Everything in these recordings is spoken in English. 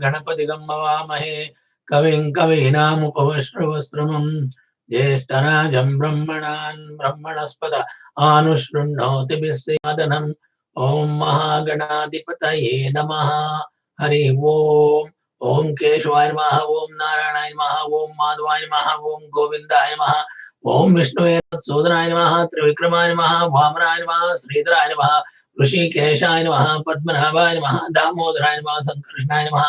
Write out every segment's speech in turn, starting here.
गणपतिगं मवामहे कविं कवीनामुपमश्रवस्त्रमं ज्येष्ठराजं ब्रह्मणस्पत आनुशृण्वोतिभिस्सीदनम् ॐ महागणाधिपतये नमः हरि ओम् ॐ केशवाय नमः ॐ नारायणाय नमः ॐ माधवाय नमः ॐ गोविन्दाय नमः ॐ विष्णुवे सूदनाय नमः त्रिविक्रमाय नमः वामनाय नमः श्रीधराय नमः ऋषिकेशाय नमः पद्मनाभाय नमः दामोदराय नमः संकृष्णाय नमः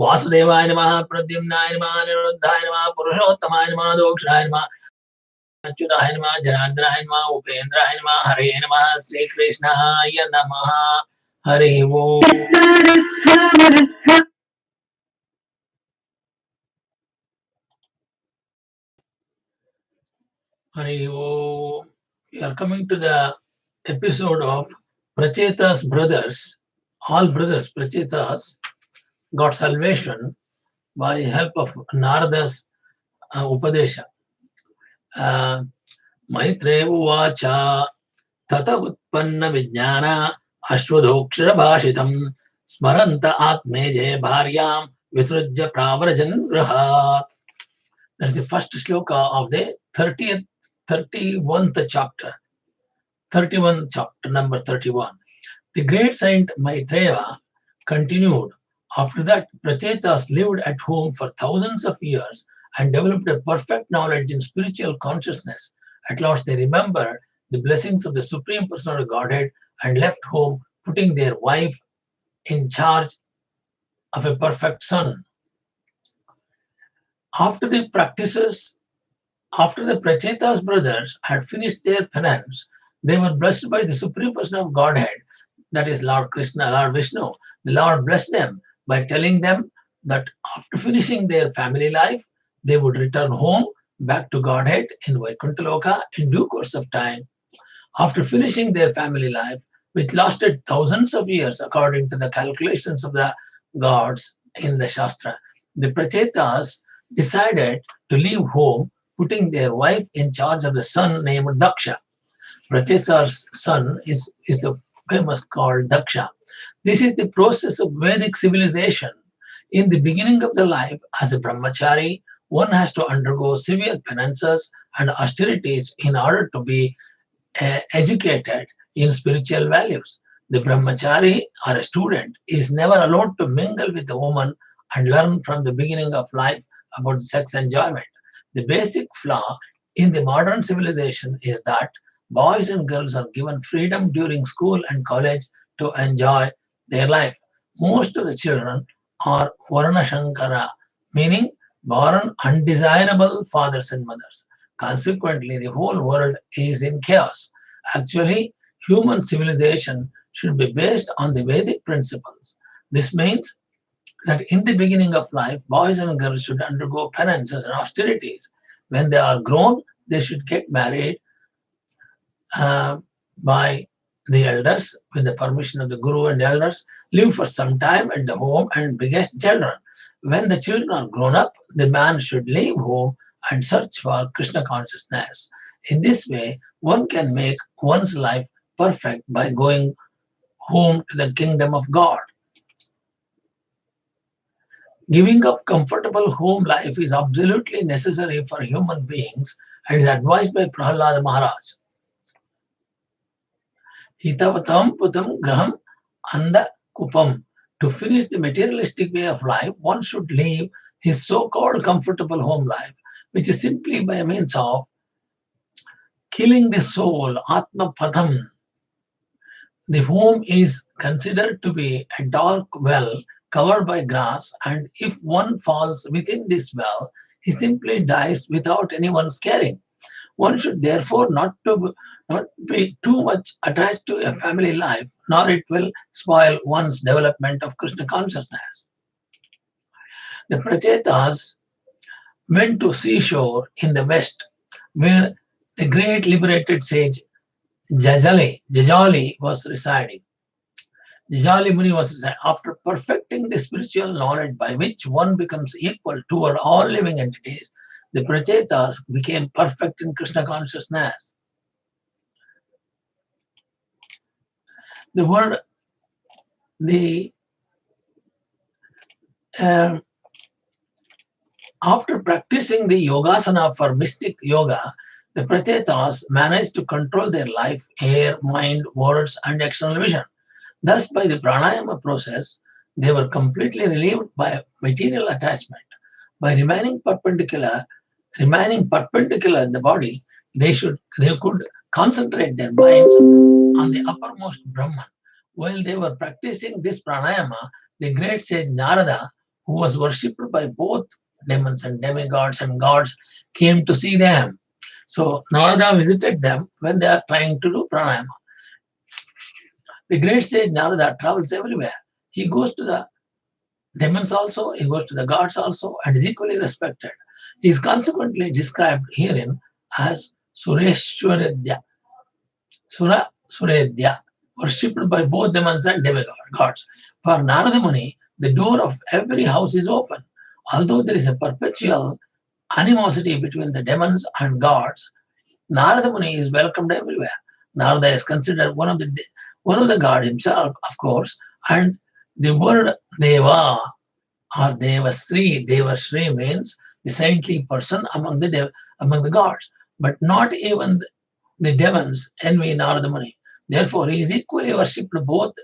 वासुदेवाय नमः प्रद्युम्नाय नमः निरुद्धाय नमः पुरुषोत्तमाय नमः दोक्षाय नमः अच्युताय नमः जनार्दनाय नमः उपेन्द्राय नमः हरे नमः श्रीकृष्णाय नमः हरि ओम् हरि ओम्. We are coming to the episode of Prachetha's brothers. All brothers, Prachetas, got salvation by help of Narada's Upadesha. Maitreya uvacha tata utpanna vijnana ashwadokshara bhashitam smaranta atmeje bharyam visrujya pravarajan grahat. That's the first shloka of the 31st chapter. 31 chapter, number 31. The great saint Maitreya continued. After that, Prachetas lived at home for thousands of years and developed a perfect knowledge in spiritual consciousness. At last, they remembered the blessings of the Supreme Personality of Godhead and left home, putting their wife in charge of a perfect son. After the Prachetas brothers had finished their penance, they were blessed by the Supreme Person of Godhead, that is Lord Krishna, Lord Vishnu. The Lord blessed them by telling them that after finishing their family life, they would return home back to Godhead in Vaikuntha Loka in due course of time. After finishing their family life, which lasted thousands of years according to the calculations of the gods in the Shastra, the Prachetas decided to leave home, putting their wife in charge of the son named Daksha. Pracheta's son is the famous called Daksha. This is the process of Vedic civilization. In the beginning of the life, as a brahmachari, one has to undergo severe penances and austerities in order to be educated in spiritual values. The brahmachari or a student is never allowed to mingle with a woman and learn from the beginning of life about sex enjoyment. The basic flaw in the modern civilization is that boys and girls are given freedom during school and college to enjoy their life. Most of the children are Varna Shankara, meaning born undesirable fathers and mothers. Consequently, the whole world is in chaos. Actually, human civilization should be based on the Vedic principles. This means that in the beginning of life, boys and girls should undergo penances and austerities. When they are grown, they should get married by the elders with the permission of the guru and elders, live for some time at the home and beget children. When the children are grown up, the man should leave home and search for Krishna consciousness. In this way, one can make one's life perfect by going home to the kingdom of God. Giving up comfortable home life is absolutely necessary for human beings and is advised by Prahlada Maharaj. Hitavatam putam graham anda kupam. To finish the materialistic way of life, one should leave his so-called comfortable home life, which is simply by means of killing the soul, Atma Padam. The home is considered to be a dark well covered by grass, and if one falls within this well, he simply dies without anyone's caring. One should therefore not be too much attached to a family life, nor it will spoil one's development of Krishna consciousness. The Prachetas went to seashore in the west, where the great liberated sage Jajali was residing. Jajali Muni was residing. After perfecting the spiritual knowledge by which one becomes equal toward all living entities, the Prachetas became perfect in Krishna consciousness. The Um, After practicing the yogasana for mystic yoga, the Prachetas managed to control their life, air, mind, words, and external vision. Thus, by the pranayama process, they were completely relieved by material attachment. By remaining perpendicular in the body, they could concentrate their minds on the uppermost Brahman. While they were practicing this pranayama, the great sage Narada, who was worshipped by both demons and demigods and gods, came to see them. So Narada visited them when they are trying to do pranayama. The great sage Narada travels everywhere. He goes to the demons also, he goes to the gods also, and is equally respected. He is consequently described herein as Sureshwaradya, Sura Suredya, worshipped by both demons and demigods. For Narada Muni, the door of every house is open. Although there is a perpetual animosity between the demons and gods, Narada Muni is welcomed everywhere. Narada is considered one of the god himself, of course, and the word Deva or Devasri means the saintly person among the gods. But not even the demons envy Narada Muni. Therefore, he is equally worshipped both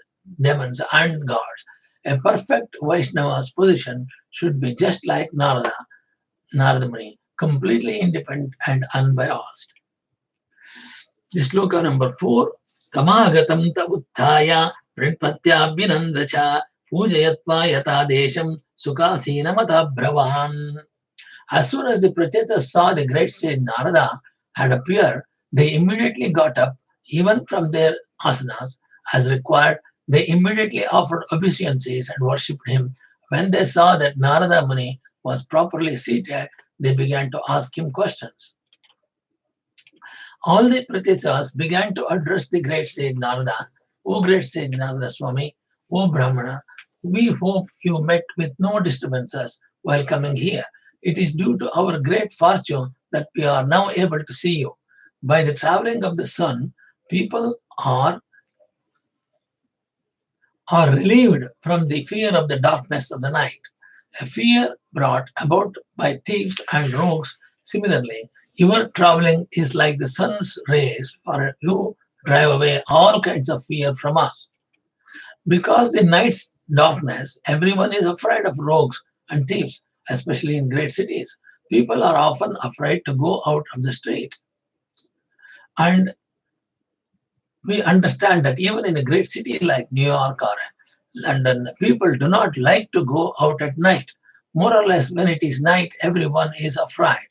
demons and gods. A perfect Vaishnava's position should be just like Narada Muni, completely independent and unbiased. The sloka number 4. Samagatam tabuttaya pranpatyabhinandacha pujayatva yata desham sukasina mata bhravan. As soon as the Prachetas saw the great sage Narada had appeared, they immediately got up, even from their asanas, as required. They immediately offered obeisances and worshipped him. When they saw that Narada Muni was properly seated, they began to ask him questions. All the Prachetas began to address the great sage Narada. O great sage Narada Swami, O Brahmana, we hope you met with no disturbances while coming here. It is due to our great fortune that we are now able to see you. By the traveling of the sun, people are relieved from the fear of the darkness of the night, a fear brought about by thieves and rogues. Similarly, your traveling is like the sun's rays, for you drive away all kinds of fear from us. Because the night's darkness, everyone is afraid of rogues and thieves, especially in great cities. People are often afraid to go out of the street. And we understand that even in a great city like New York or London, people do not like to go out at night. More or less, when it is night, everyone is afraid,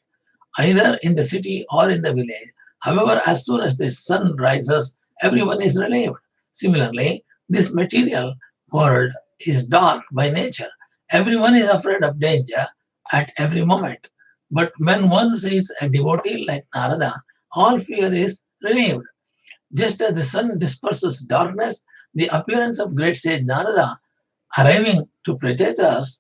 either in the city or in the village. However, as soon as the sun rises, everyone is relieved. Similarly, this material world is dark by nature. Everyone is afraid of danger at every moment. But when one sees a devotee like Narada, all fear is relieved. Just as the sun disperses darkness, the appearance of great sage Narada arriving to Prachetas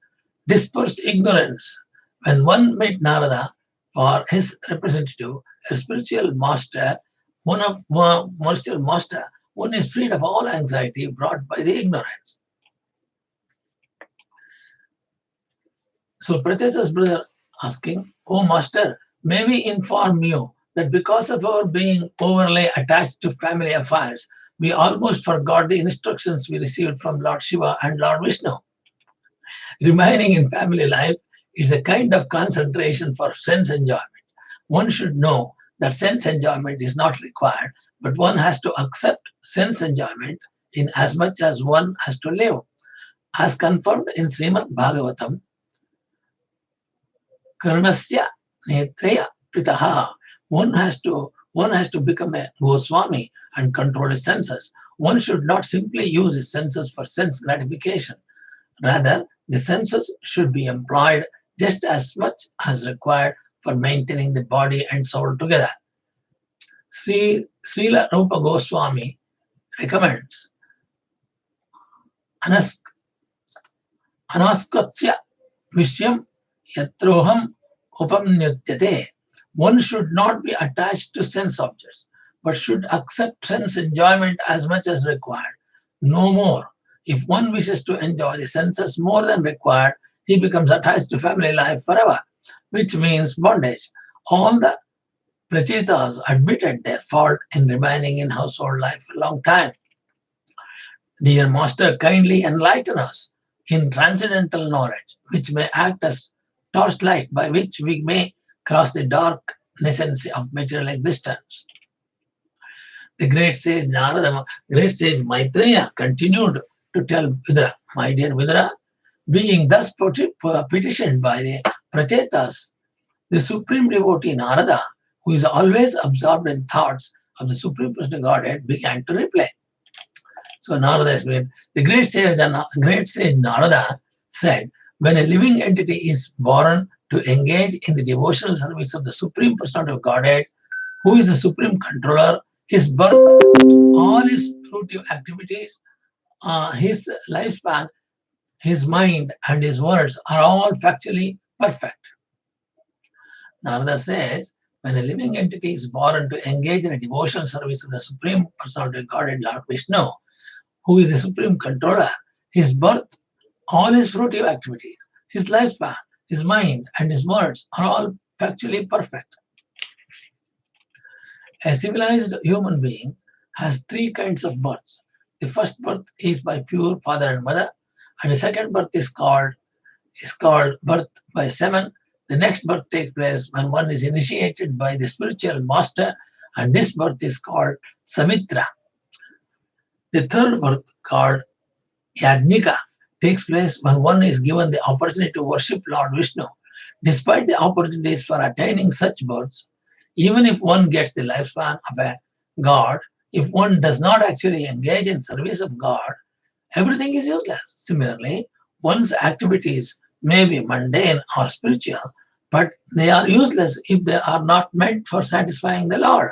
dispersed ignorance. When one met Narada for his representative, a spiritual master, one is freed of all anxiety brought by the ignorance. So Prachetas' brother asking, "Oh Master, may we inform you that because of our being overly attached to family affairs, we almost forgot the instructions we received from Lord Shiva and Lord Vishnu. Remaining in family life is a kind of concentration for sense enjoyment. One should know that sense enjoyment is not required, but one has to accept sense enjoyment in as much as one has to live. As confirmed in Srimad Bhagavatam, Karnasya Netreya Pritaha. One has to become a Goswami and control his senses. One should not simply use his senses for sense gratification. Rather, the senses should be employed just as much as required for maintaining the body and soul together. Srila Rupa Goswami recommends anas, anaskatsya vishyam yatroham upamnyutyate. One should not be attached to sense objects, but should accept sense enjoyment as much as required, no more. If one wishes to enjoy the senses more than required, he becomes attached to family life forever, which means bondage. All the Prachetas admitted their fault in remaining in household life for a long time. Dear Master, kindly enlighten us in transcendental knowledge, which may act as torchlight by which we may cross the dark nascency of material existence. The great sage Narada, great sage Maitreya continued to tell Vidura, my dear Vidura, being thus petitioned by the Prachetas, the supreme devotee Narada, who is always absorbed in thoughts of the Supreme Personal Godhead, began to reply. So Narada explained, the great sage Narada said, when a living entity is born to engage in the devotional service of the Supreme Personality of Godhead, who is the supreme controller, his birth, all his fruitive activities, his lifespan, his mind, and his words are all factually perfect. Narada says, when a living entity is born to engage in a devotional service of the Supreme Personality of Godhead, Lord Vishnu, who is the supreme controller, his birth, all his fruitive activities, his lifespan, his mind, and his words are all factually perfect. A civilized human being has three kinds of births. The first birth is by pure father and mother, and the second birth is called birth by semen. The next birth takes place when one is initiated by the spiritual master, and this birth is called Samitra. The third birth, called Yajnika, takes place when one is given the opportunity to worship Lord Vishnu. Despite the opportunities for attaining such births, even if one gets the lifespan of a god, if one does not actually engage in service of God, everything is useless. Similarly, one's activities may be mundane or spiritual, but they are useless if they are not meant for satisfying the Lord.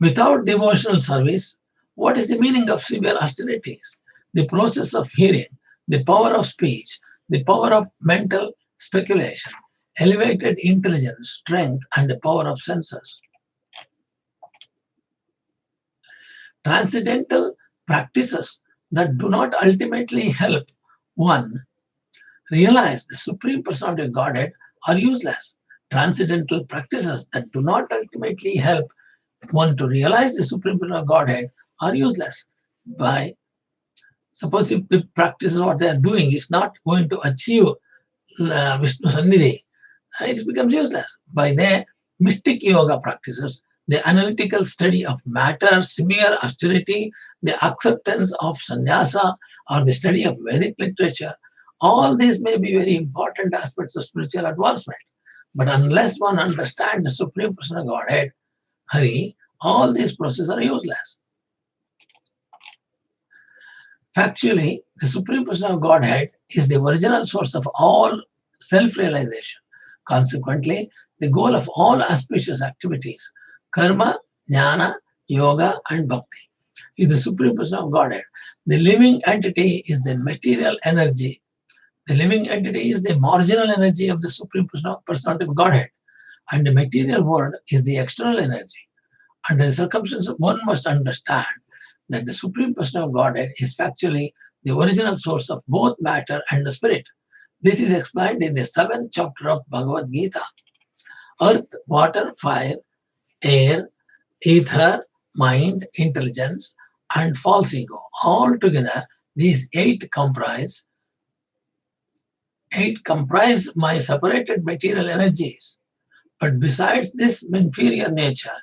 Without devotional service, what is the meaning of severe austerities? The process of hearing, the power of speech, the power of mental speculation, elevated intelligence, strength, and the power of senses. Transcendental practices that do not ultimately help one realize the Supreme Personality of Godhead are useless. Transcendental practices that do not ultimately help one to realize the Supreme Personality of Godhead are useless. By suppose if the practice what they are doing is not going to achieve Vishnu Sannidhi, it becomes useless. By their mystic yoga practices, the analytical study of matter, severe austerity, the acceptance of sannyasa, or the study of Vedic literature, all these may be very important aspects of spiritual advancement. But unless one understands the Supreme Person of Godhead, Hari, all these processes are useless. Factually, the Supreme Person of Godhead is the original source of all self-realization. Consequently, the goal of all auspicious activities, karma, jnana, yoga, and bhakti, is the Supreme Person of Godhead. The living entity is the material energy. The living entity is the marginal energy of the Supreme Personality of Godhead, and the material world is the external energy. Under the circumstances, one must understand that the Supreme Person of Godhead is factually the original source of both matter and the spirit. This is explained in the 7th chapter of Bhagavad Gita. Earth, water, fire, air, ether, mind, intelligence, and false ego. All together, these eight comprise my separated material energies. But besides this inferior nature,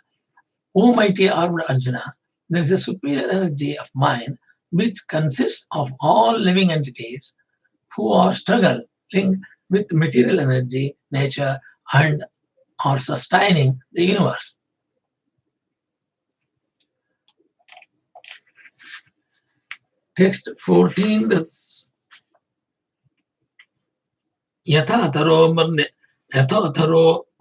O mighty armed Arjuna, there is a superior energy of mind which consists of all living entities who are struggling with material energy, nature, and are sustaining the universe. Text 14. Yathataro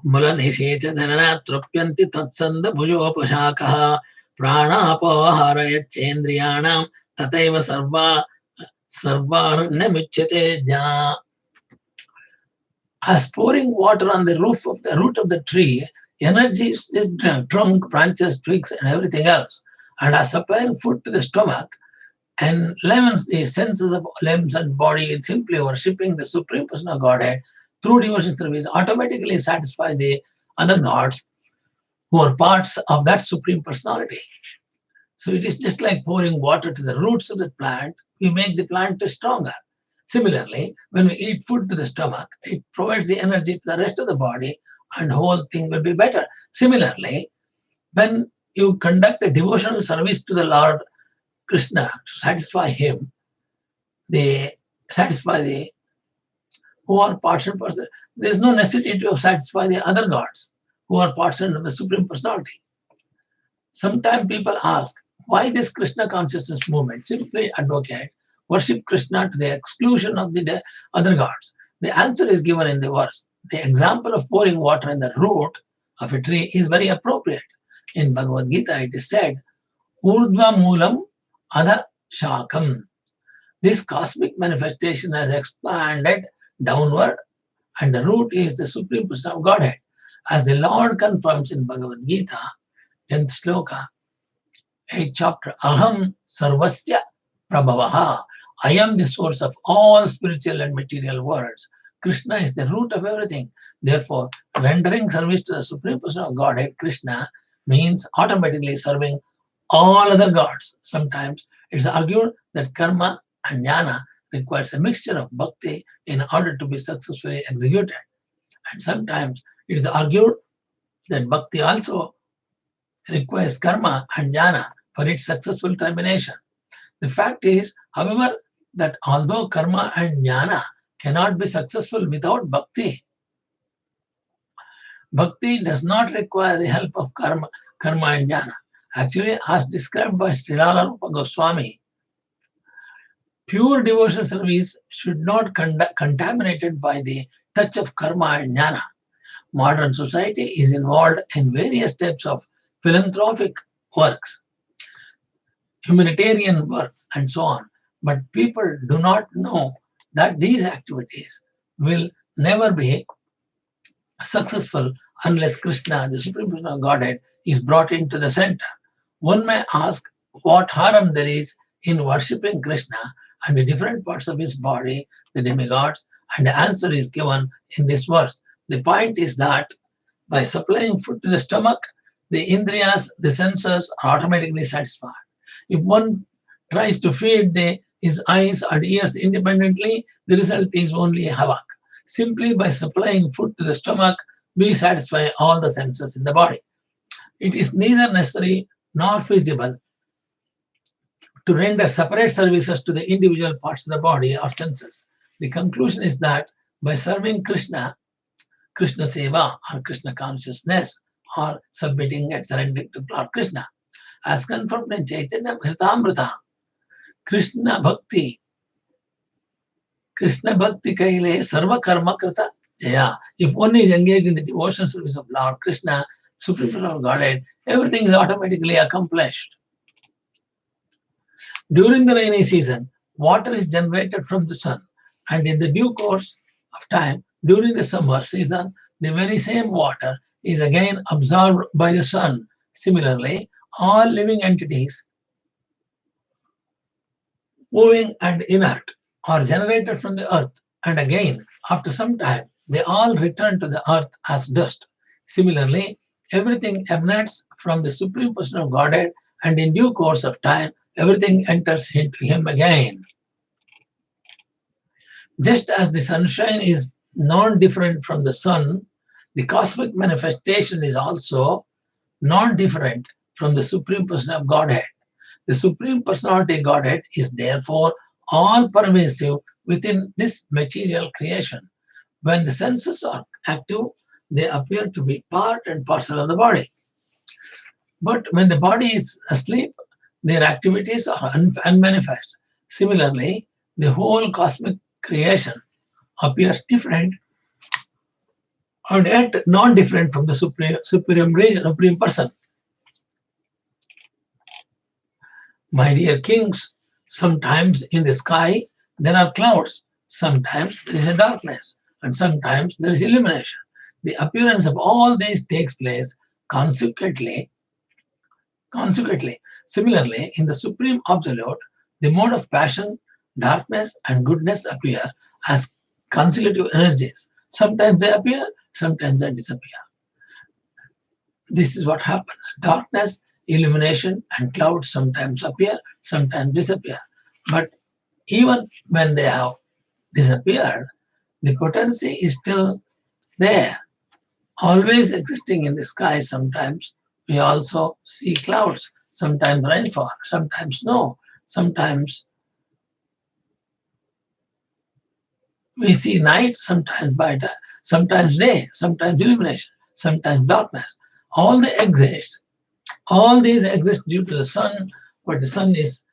mulanisechadanatropyanti tatsanda bhujopashakaha pranapaahara yachendriyanam tataiva sarvarnamichyate jna. As pouring water on the root of the tree, energy is trunk, branches, twigs, and everything else. and as supplying food to the stomach enlivens the senses of limbs and body, in simply worshipping the Supreme Personal Godhead through devotion service automatically satisfy the other gods who are parts of that Supreme Personality. So it is just like pouring water to the roots of the plant, we make the plant stronger. Similarly, when we eat food to the stomach, it provides the energy to the rest of the body and the whole thing will be better. Similarly, when you conduct a devotional service to the Lord Krishna to satisfy him, they satisfy the who are parts and parcel. There is no necessity to satisfy the other gods who are parts of the Supreme Personality. Sometimes people ask why this Krishna consciousness movement simply advocate worship Krishna to the exclusion of the other gods. The answer is given in the verse. The example of pouring water in the root of a tree is very appropriate. In Bhagavad Gita, it is said, Urdhva Moolam Adha Shakam. This cosmic manifestation has expanded downward, and the root is the Supreme Person of Godhead. As the Lord confirms in Bhagavad Gita, 10th sloka, 8th chapter, Aham Sarvasya Prabhavaha. I am the source of all spiritual and material worlds. Krishna is the root of everything. Therefore, rendering service to the Supreme Person of Godhead, Krishna, means automatically serving all other gods. Sometimes it's argued that karma and jnana requires a mixture of bhakti in order to be successfully executed. And sometimes it is argued that bhakti also requires karma and jnana for its successful termination. The fact is, however, that although karma and jnana cannot be successful without bhakti, bhakti does not require the help of karma and jnana. Actually, as described by Srila Rupa Goswami, pure devotional service should not contaminated by the touch of karma and jnana. Modern society is involved in various types of philanthropic works, humanitarian works, and so on. But people do not know that these activities will never be successful unless Krishna, the Supreme Person of Godhead, is brought into the center. One may ask what harm there is in worshipping Krishna and the different parts of his body, the demigods, and the answer is given in this verse. The point is that by supplying food to the stomach, the indriyas, the senses, are automatically satisfied. If one tries to feed his eyes and ears independently, the result is only havoc. Simply by supplying food to the stomach, we satisfy all the senses in the body. It is neither necessary nor feasible to render separate services to the individual parts of the body or senses. The conclusion is that by serving Krishna, Krishna Seva or Krishna consciousness, or submitting and surrendering to Lord Krishna, as confirmed in Chaitanya Ghritamrita, Krishna Bhakti Kaile Sarva Karma Krita Jaya. If one is engaged in the devotional service of Lord Krishna, Supreme Lord Godhead, everything is automatically accomplished. During the rainy season, water is generated from the sun, and in the due course of time, during the summer season, the very same water is again absorbed by the sun. Similarly, all living entities, moving and inert, are generated from the earth, and again, after some time, they all return to the earth as dust. Similarly, everything emanates from the Supreme Person of Godhead, and in due course of time, everything enters into him again. Just as the sunshine is non-different from the sun, the cosmic manifestation is also non-different from the Supreme Person of Godhead. The Supreme Personality Godhead is therefore all-pervasive within this material creation. When the senses are active, they appear to be part and parcel of the body. But when the body is asleep, their activities are unmanifest. Similarly, the whole cosmic creation appears different and yet non-different from the supreme person. My dear kings, sometimes in the sky there are clouds, sometimes there is a darkness, and sometimes there is illumination. The appearance of all these takes place consequently Consequently, similarly, in the Supreme Absolute, the mode of passion, darkness, and goodness appear as consecutive energies. Sometimes they appear, sometimes they disappear. This is what happens. Darkness, illumination, and clouds sometimes appear, sometimes disappear. But even when they have disappeared, the potency is still there, always existing in the sky. Sometimes we also see clouds, sometimes rainfall, sometimes snow, sometimes we see night, sometimes sometimes day, sometimes illumination, sometimes darkness. All they exist. All these exist due to the sun, but the sun is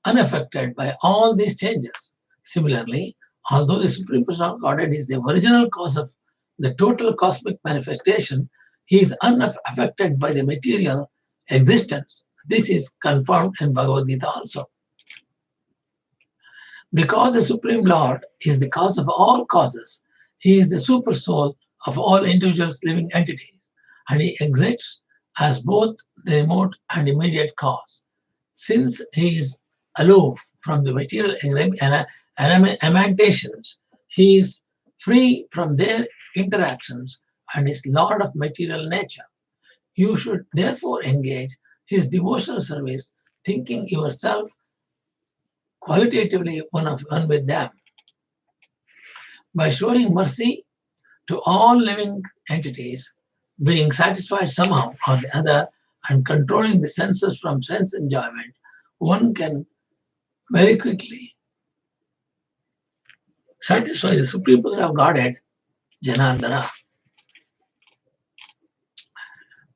unaffected by all these changes. Similarly, although the Supreme Personality of Godhead is the original cause of the total cosmic manifestation, he is unaffected by the material existence. This is confirmed in Bhagavad Gita also. Because the Supreme Lord is the cause of all causes, he is the super soul of all individuals living entities, and he exists as both the remote and immediate cause. Since he is aloof from the material emanations, he is free from their interactions and is Lord of material nature. You should therefore engage his devotional service, thinking yourself qualitatively one with them. By showing mercy to all living entities, being satisfied somehow or the other, and controlling the senses from sense enjoyment, one can very quickly satisfy the Supreme Power of Godhead, Janardana.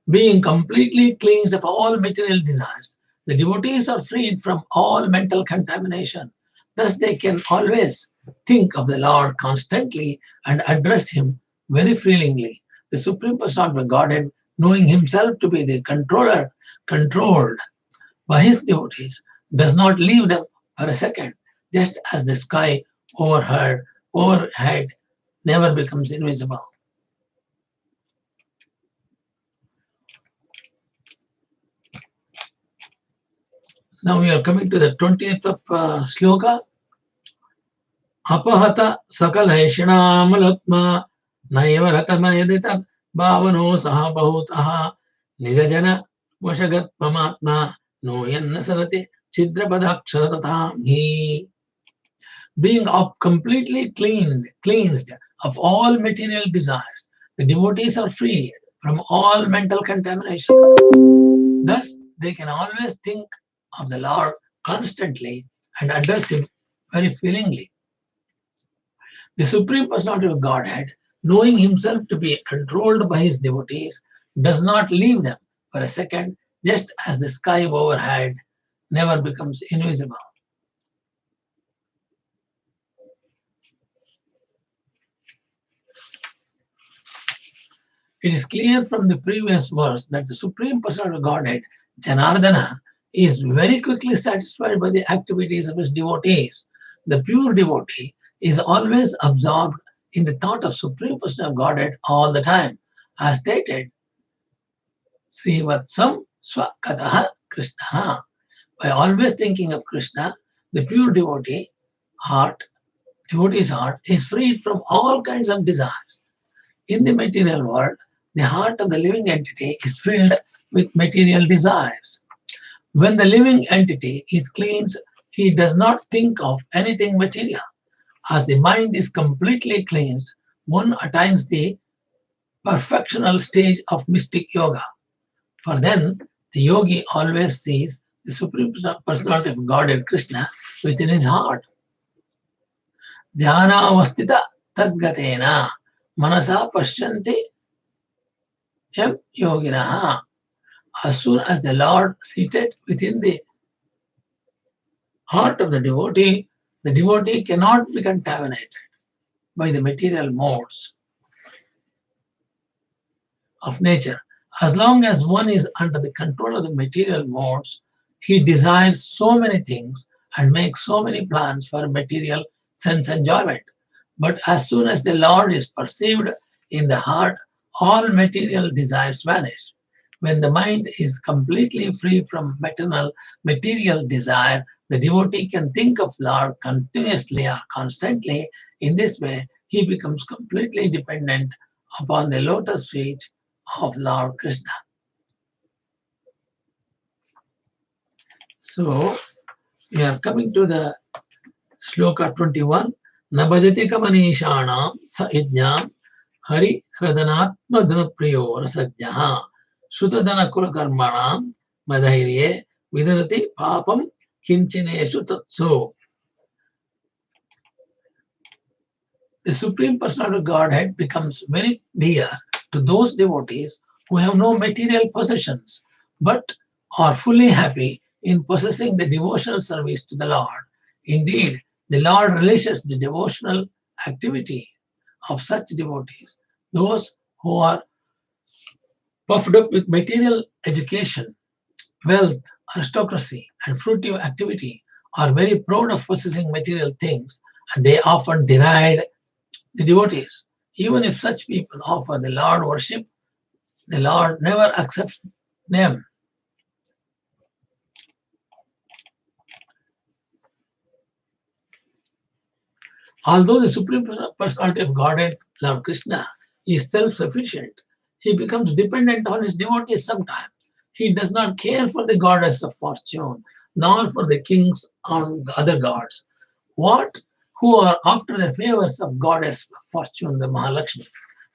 Being completely cleansed of all material desires, the devotees are freed from all mental contamination. Thus, they can always think of the Lord constantly and address Him very feelingly. The Supreme Personality of Godhead, knowing Himself to be the controller, controlled by His devotees, does not leave them for a second, just as the sky overhead never becomes invisible. Now we are coming to the 20th of sloka. Apahata sakalaishinamalatma naiva ratamayadita bhavano saha bahutaha nijajana vashagatpamatma no yanna sarati chidrapadaksharatam he. Being completely cleansed of all material desires, the devotees are freed from all mental contamination. Thus, they can always think of the Lord constantly and address Him very feelingly. The Supreme Personality of Godhead, knowing Himself to be controlled by His devotees, does not leave them for a second, just as the sky overhead never becomes invisible. It is clear from the previous verse that the Supreme Personality of Godhead, Janardana, is very quickly satisfied by the activities of his devotees. The pure devotee is always absorbed in the thought of Supreme Personality of Godhead all the time. As stated, Srivatsam Swakataha Krishna. By always thinking of Krishna, the pure devotee's heart is freed from all kinds of desires. In the material world, the heart of the living entity is filled with material desires. When the living entity is cleansed, he does not think of anything material. As the mind is completely cleansed, one attains the perfectional stage of mystic yoga. For then, the yogi always sees the Supreme Personality of Godhead Krishna within his heart. Dhyana avastita tadgatena manasa pashyanti yam yoginaha. As soon as the Lord seated within the heart of the devotee cannot be contaminated by the material modes of nature. As long as one is under the control of the material modes, he desires so many things and makes so many plans for material sense enjoyment. But as soon as the Lord is perceived in the heart, all material desires vanish. When the mind is completely free from material desire, the devotee can think of Lord continuously or constantly. In this way, he becomes completely dependent upon the lotus feet of Lord Krishna. So, we are coming to the Shloka 21. Nabhajati kamanishanam sa ijnam hari hradanatma priyo rasajnaha sutadana kulakarmanam madhairye vidadati papam kinchineshu tatsu. The Supreme Personality of Godhead becomes very dear to those devotees who have no material possessions but are fully happy in possessing the devotional service to the Lord. Indeed, the Lord relishes the devotional activity of such devotees. Those who are puffed up with material education, wealth, aristocracy, and fruitive activity are very proud of possessing material things, and they often deride the devotees. Even if such people offer the Lord worship, the Lord never accepts them. Although the Supreme Personality of Godhead, Lord Krishna, is self sufficient, he becomes dependent on his devotees sometimes. He does not care for the goddess of fortune, nor for the kings and other gods. What? Who are after the favors of goddess of fortune, the Mahalakshmi?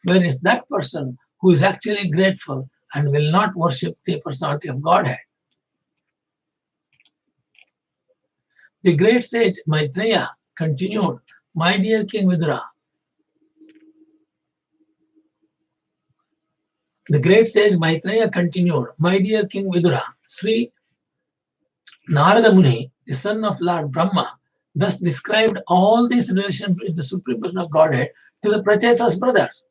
Where is that person who is actually grateful and will not worship the personality of Godhead? The great sage Maitreya continued, My dear King Vidura, the great sage Maitreya continued, My dear King Vidura, Sri Narada Muni, the son of Lord Brahma, thus described all these relations with the Supreme Person of Godhead to the Prachetasa brothers.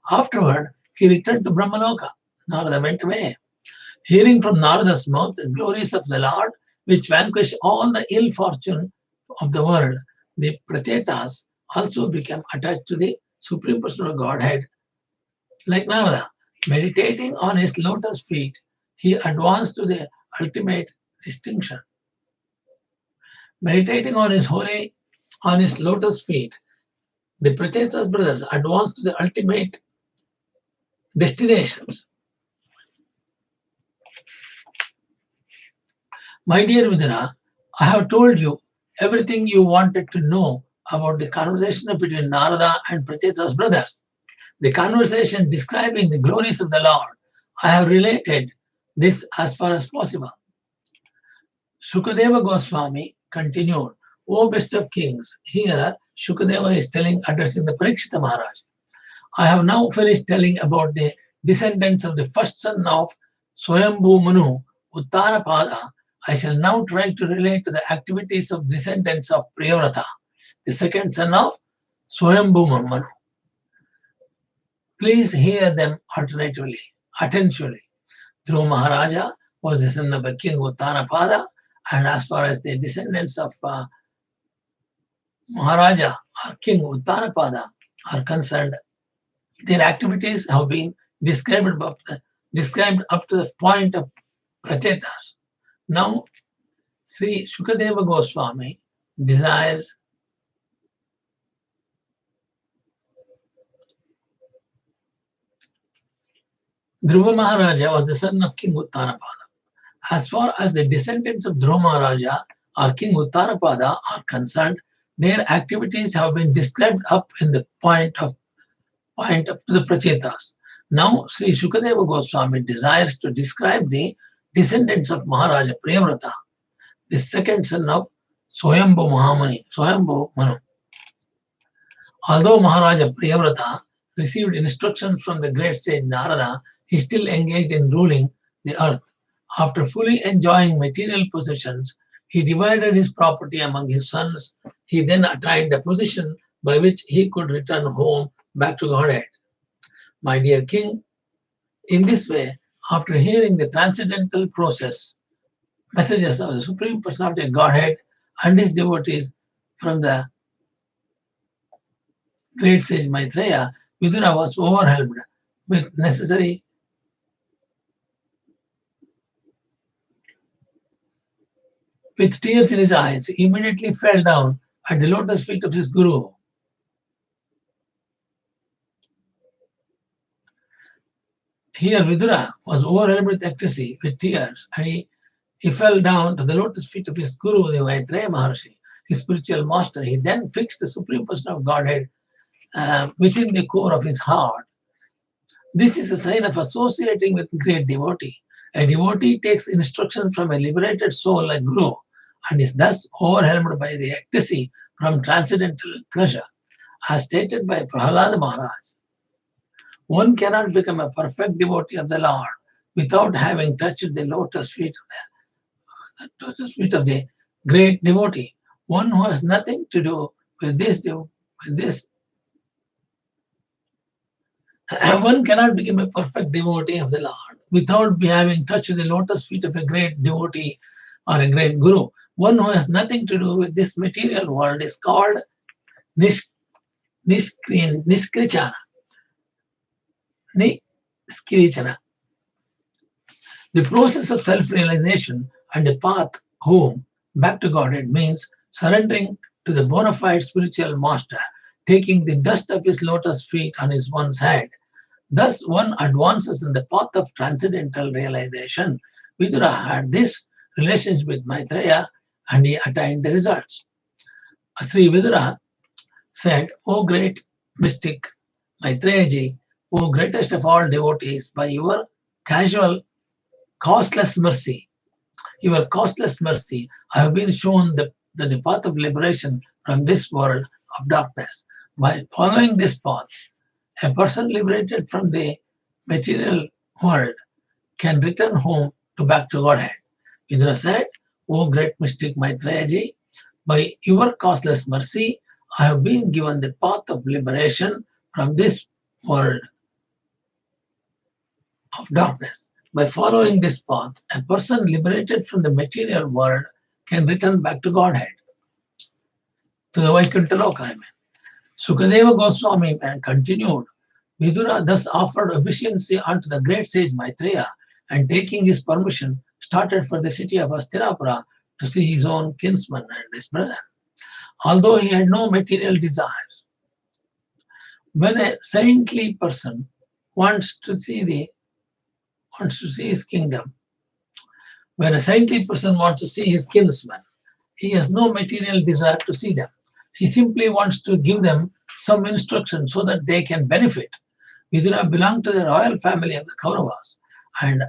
Afterward, he returned to Brahma Loka. Narada went away. Hearing from Narada's mouth the glories of the Lord, which vanquish all the ill fortune of the world, the Prachetas also became attached to the Supreme Person of Godhead. Like Narada, meditating on his lotus feet, he advanced to the ultimate distinction. Meditating on his lotus feet, the Prachetas brothers advanced to the ultimate destinations. My dear Vidura, I have told you everything you wanted to know about the conversation between Narada and Prachetas brothers. The conversation describing the glories of the Lord. I have related this as far as possible. Shukadeva Goswami continued, O best of kings, here Shukadeva is addressing the Parikshita Maharaj. I have now finished telling about the descendants of the first son of Swayambhu Manu, Uttarapada. I shall now try to relate to the activities of descendants of Priyavrata, the second son of Swayambhu Manu. Please hear them alternatively, attentively. Dhruva Maharaja was the son of a king Uttarapada, and as far as the descendants of Maharaja or King Uttarapada are concerned, their activities have been described up to the point of Prachetas. Now, Sri Shukadeva Goswami desires Dhruva Maharaja was the son of King Uttarapada. As far as the descendants of Dhruva Maharaja or King Uttarapada are concerned, their activities have been described up in the point up to the Prachetas. Now, Sri Shukadeva Goswami desires to describe the descendants of Maharaja Priyavrata, the second son of Swayambhu Manu. Although Maharaja Priyavrata received instructions from the great sage Narada, he still engaged in ruling the earth. After fully enjoying material possessions, he divided his property among his sons. He then attained a position by which he could return home back to Godhead. My dear king, in this way, after hearing the transcendental messages of the Supreme Personality of Godhead and his devotees from the great sage Maitreya, Vidura was overwhelmed with necessary With tears in his eyes, he immediately fell down at the lotus feet of his guru. Here Vidura was overwhelmed with ecstasy, with tears, and he fell down to the lotus feet of his guru, the Maitreya Maharshi, his spiritual master. He then fixed the Supreme Person of Godhead within the core of his heart. This is a sign of associating with great devotee. A devotee takes instruction from a liberated soul like Guru and is thus overwhelmed by the ecstasy from transcendental pleasure. As stated by Prahalada Maharaj, one cannot become a perfect devotee of the Lord without having touched the lotus feet of the great devotee. One who has nothing to do with this one cannot become a perfect devotee of the Lord without having touched the lotus feet of a great devotee or a great guru. One who has nothing to do with this material world is called Niskrichana. Niskrichana. The process of self-realization and the path home back to Godhead means surrendering to the bona fide spiritual master, taking the dust of his lotus feet on his one's head. Thus, one advances in the path of transcendental realization. Vidura had this relationship with Maitreya and he attained the results. Sri Vidura said, O great mystic Maitreya-ji, O greatest of all devotees, by your costless mercy, I have been shown the path of liberation from this world of darkness. By following this path, a person liberated from the material world can return home to back to Godhead. Vidura said, O great mystic Maitreya-ji, by your causeless mercy, I have been given the path of liberation from this world of darkness. By following this path, a person liberated from the material world can return back to Godhead, to the Vaikuntha Loka. Sukadeva Goswami continued, Vidura thus offered obeisance unto the great sage Maitreya and taking his permission started for the city of Hastinapura to see his own kinsman and his brother. Although he had no material desires, when a saintly person wants to see his kingdom, when a saintly person wants to see his kinsman, he has no material desire to see them. He simply wants to give them some instruction so that they can benefit. Vidura belonged to the royal family of the Kauravas, and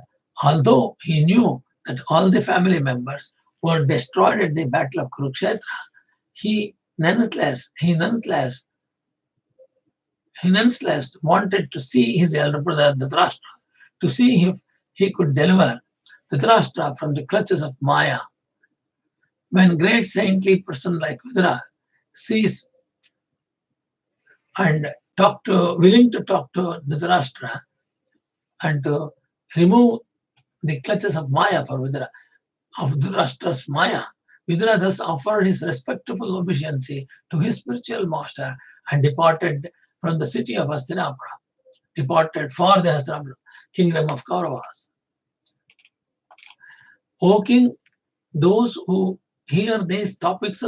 although he knew that all the family members were destroyed at the battle of Kurukshetra, he nonetheless wanted to see his elder brother Dhritarashtra, to see if he could deliver Dhritarashtra from the clutches of Maya. When great saintly person like Vidura sees and willing to talk to Dhritarashtra and to remove the clutches of Maya for Vidura, of Dhritarashtra's Maya, Vidura thus offered his respectful obeisance to his spiritual master and departed from the city of Hastinapura, departed for the Hastinapura kingdom of Kauravas. O king, those who hear these topics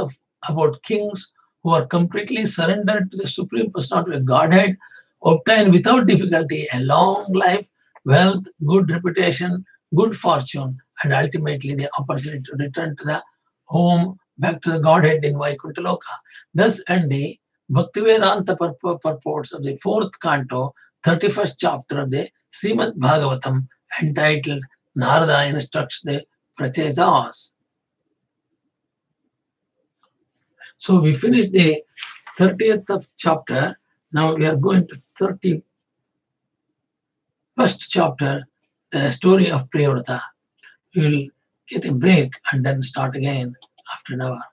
about kings who are completely surrendered to the Supreme Personality of Godhead obtain without difficulty a long life, wealth, good reputation, good fortune, and ultimately the opportunity to return to the home, back to the Godhead in Vaikuntha Loka. Thus end the Bhaktivedanta purports of the 4th canto, 31st chapter of the Srimad Bhagavatam, entitled Narada Instructs the Prachetasa. So we finished the 30th of chapter. Now we are going to 31st chapter, the story of Priyavrata. We will get a break and then start again after an hour.